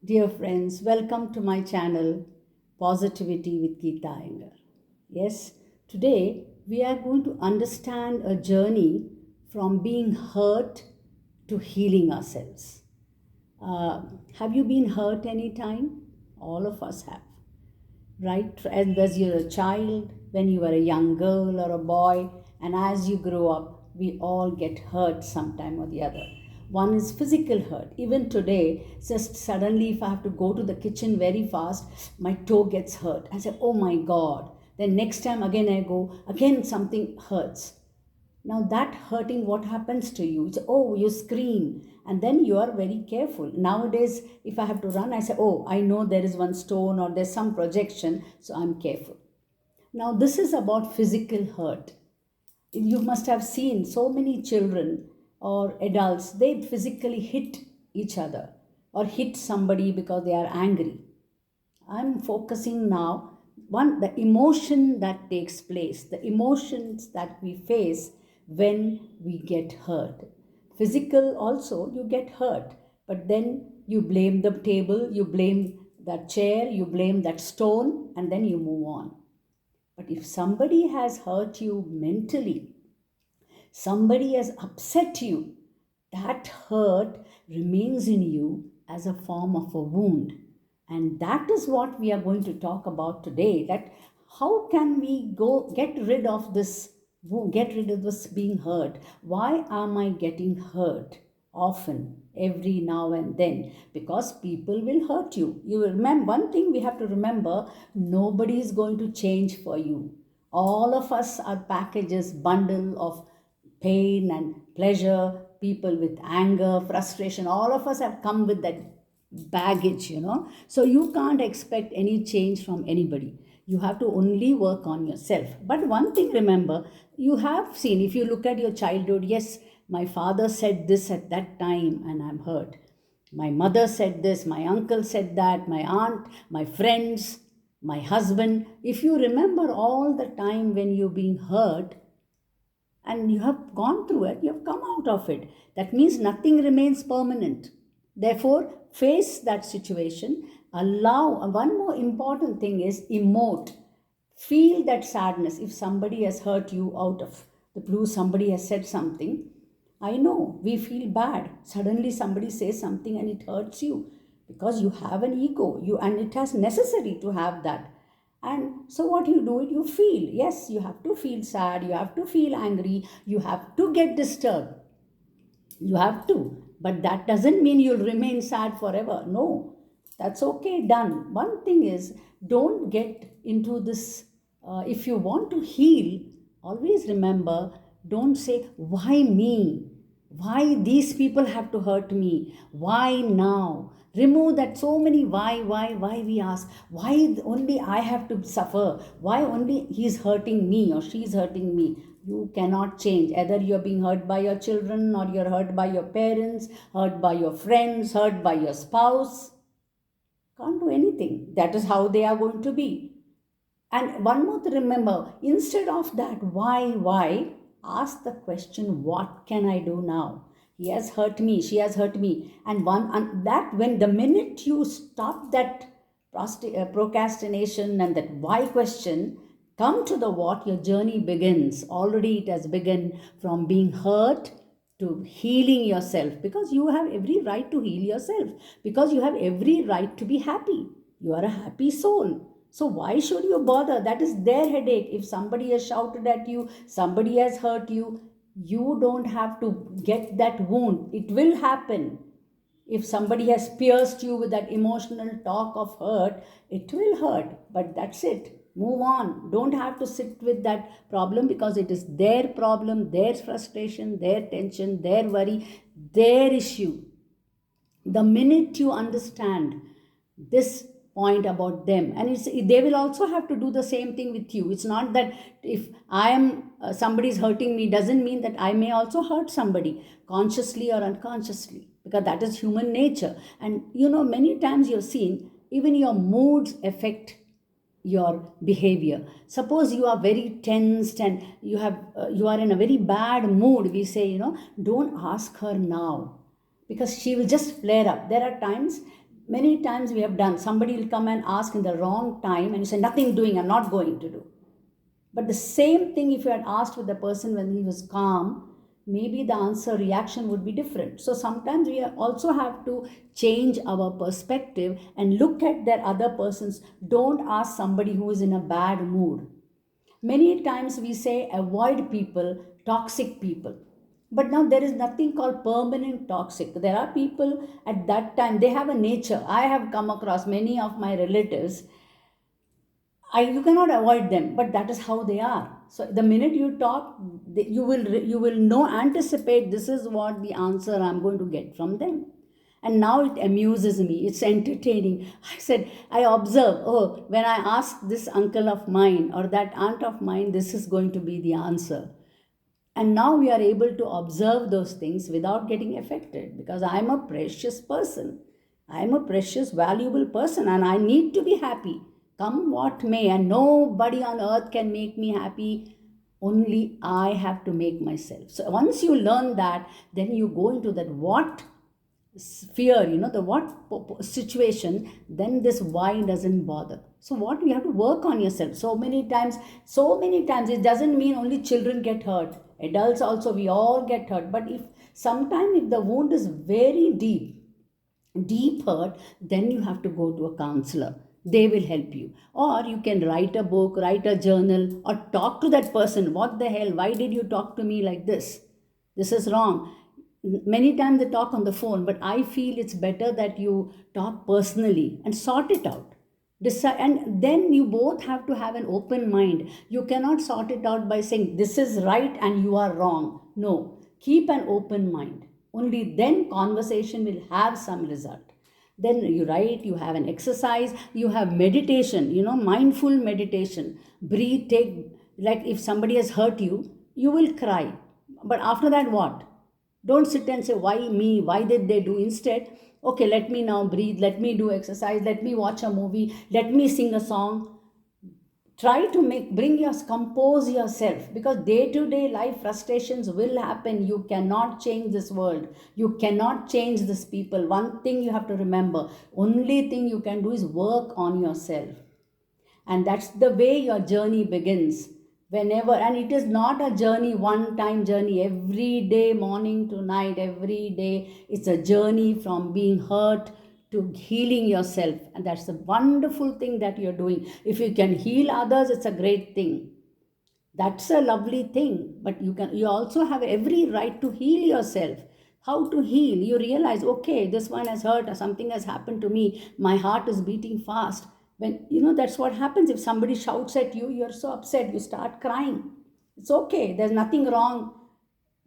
Dear friends, welcome to my channel Positivity with Geeta Iyengar. Yes, today we are going to understand a journey from being hurt to healing ourselves. Uh, have you been hurt any time? All of us have, right? And as you're a child, when you were a young girl or a boy, and as you grow up, we all get hurt sometime or the other. One is physical hurt. Even today, just suddenly, if I have to go to the kitchen very fast, my toe gets hurt. I say, oh my God. Then next time again I go, again something hurts. Now that hurting, what happens to you? It's, oh, you scream, and then you are very careful. Nowadays, if I have to run, I say, oh, I know there is one stone or there's some projection, so I'm careful. Now this is about physical hurt. You must have seen so many children or adults, they physically hit each other or hit somebody because they are angry. I'm focusing now one the emotion that takes place, the emotions that we face when we get hurt. Physical also you get hurt, but then you blame the table, you blame that chair, you blame that stone, and then you move on. But if somebody has hurt you mentally, somebody has upset you, that hurt remains in you as a form of a wound. And that is what we are going to talk about today, that how can we go get rid of this get rid of this being hurt. Why am I getting hurt often, every now and then? Because people will hurt you. You will remember one thing, we have to remember, nobody is going to change for you. All of us are packages, bundle of pain and pleasure, people with anger, frustration, all of us have come with that baggage. So you can't expect any change from anybody. You have to only work on yourself. But one thing, remember, you have seen, if you look at your childhood, yes, my father said this at that time and I'm hurt. My mother said this, my uncle said that, my aunt, my friends, my husband. If you remember all the time when you're being hurt, and you have gone through it, you have come out of it. That means nothing remains permanent. Therefore, face that situation. Allow, one more important thing is emote. Feel that sadness. If somebody has hurt you out of the blue, somebody has said something, I know we feel bad. Suddenly somebody says something and it hurts you because you have an ego. And it has necessary to have that. And so what you do it, you feel. Yes, you have to feel sad, you have to feel angry, you have to get disturbed. You have to. But that doesn't mean you'll remain sad forever. No. That's okay, done. One thing is, don't get into this. If you want to heal, always remember, don't say, why me? Why these people have to hurt me? Why now? Remove that so many why we ask. Why only I have to suffer? Why only he's hurting me or she's hurting me? You cannot change. Either you're being hurt by your children or you're hurt by your parents, hurt by your friends, hurt by your spouse. Can't do anything. That is how they are going to be. And one more to remember, instead of that why, ask the question, what can I do now? He has hurt me, she has hurt me. And that when the minute you stop that procrastination and that why question, come to the what, your journey begins. Already it has begun from being hurt to healing yourself, because you have every right to heal yourself, because you have every right to be happy. You are a happy soul. So why should you bother? That is their headache. If somebody has shouted at you, somebody has hurt you, you don't have to get that wound. It will happen. If somebody has pierced you with that emotional talk of hurt, it will hurt. But that's it. Move on. Don't have to sit with that problem, because it is their problem, their frustration, their tension, their worry, their issue. The minute you understand this point about them, and they will also have to do the same thing with you. It's not that if I am somebody is hurting me, doesn't mean that I may also hurt somebody, consciously or unconsciously, because that is human nature. And many times you've seen even your moods affect your behavior. Suppose you are very tensed and you are in a very bad mood, we say, don't ask her now, because she will just flare up. There are times Many times we have done, somebody will come and ask in the wrong time and you say, nothing doing, I'm not going to do. But the same thing, if you had asked with the person when he was calm, maybe the answer reaction would be different. So sometimes we also have to change our perspective and look at that other person's. Don't ask somebody who is in a bad mood. Many times we say avoid people, toxic people. But now there is nothing called permanent toxic. There are people at that time, they have a nature. I have come across many of my relatives. You cannot avoid them, but that is how they are. So the minute you talk, you will know, anticipate, this is what the answer I'm going to get from them. And now it amuses me, it's entertaining. I said, I observe, oh, when I ask this uncle of mine or that aunt of mine, this is going to be the answer. And now we are able to observe those things without getting affected, because I'm a precious person. I'm a precious, valuable person, and I need to be happy, come what may. And nobody on earth can make me happy. Only I have to make myself. So once you learn that, then you go into that what fear, the what situation, then this why doesn't bother. So what we have to work on yourself. So many times it doesn't mean only children get hurt, adults also, we all get hurt. But if sometime if the wound is very deep hurt, then you have to go to a counselor. They will help you. Or you can write a book, write a journal, or talk to that person. What the hell, why did you talk to me like this? This is wrong. Many times they talk on the phone, but I feel it's better that you talk personally and sort it out. Decide, and then you both have to have an open mind. You cannot sort it out by saying this is right and you are wrong. No, keep an open mind. Only then conversation will have some result. Then you write, you have an exercise, you have meditation, mindful meditation. Breathe, take, like if somebody has hurt you, you will cry. But after that, what? Don't sit and say, why me? Why did they do? Instead, okay, let me now breathe, let me do exercise, let me watch a movie, let me sing a song. Try to compose yourself, because day to day life frustrations will happen. You cannot change this world. You cannot change this people. One thing you have to remember, only thing you can do is work on yourself. And that's the way your journey begins. Whenever, and it is not a journey, one time journey, every day, morning to night, every day, it's a journey from being hurt to healing yourself. And that's the wonderful thing that you're doing. If you can heal others, it's a great thing. That's a lovely thing. But you also have every right to heal yourself. How to heal? You realize, okay, this one has hurt, or something has happened to me, my heart is beating fast. When that's what happens. If somebody shouts at you, you're so upset, you start crying. It's okay, there's nothing wrong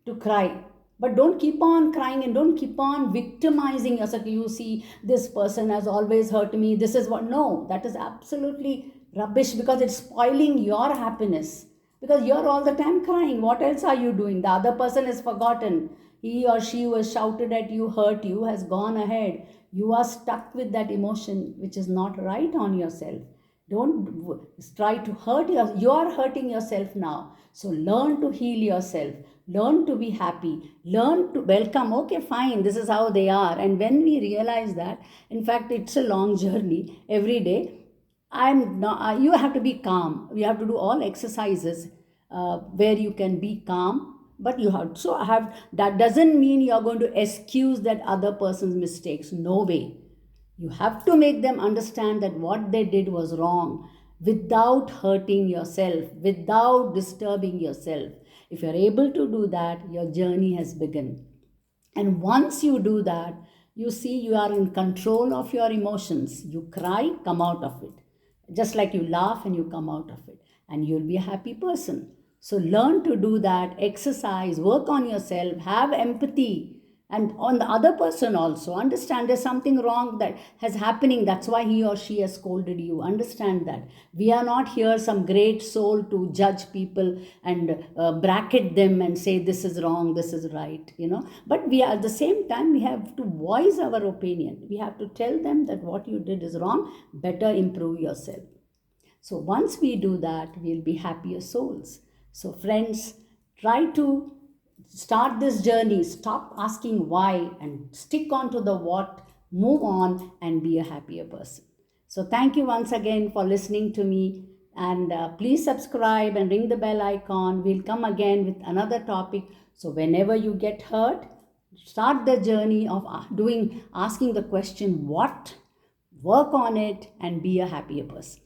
to cry. But don't keep on crying and don't keep on victimizing yourself. You see, this person has always hurt me, this is what. No, that is absolutely rubbish, because it's spoiling your happiness. Because you're all the time crying. What else are you doing? The other person is forgotten. He or she who has shouted at you, hurt you, has gone ahead. You are stuck with that emotion, which is not right on yourself. Don't try to hurt yourself. You are hurting yourself now. So learn to heal yourself. Learn to be happy. Learn to welcome. Okay, fine, this is how they are. And when we realize that, in fact, it's a long journey every day. I'm not, you have to be calm. You have to do all exercises where you can be calm, but you have so have that doesn't mean you're going to excuse that other person's mistakes. No way. You have to make them understand that what they did was wrong, without hurting yourself, without disturbing yourself. If you're able to do that, your journey has begun. And once you do that, you see you are in control of your emotions. You cry, come out of it. Just like you laugh and you come out of it. And you'll be a happy person. So learn to do that, exercise, work on yourself, have empathy. And on the other person also, understand there's something wrong that has happening. That's why he or she has scolded you. Understand that. We are not here some great soul to judge people and bracket them and say this is wrong, this is right, But we are, at the same time, we have to voice our opinion. We have to tell them that what you did is wrong, better improve yourself. So once we do that, we'll be happier souls. So friends, try to start this journey. Stop asking why and stick on to the what. move on and be a happier person. So, thank you once again for listening to me. And please subscribe and ring the bell icon. We'll come again with another topic. So, whenever you get hurt, start the journey of asking the question, what? Work on it and be a happier person.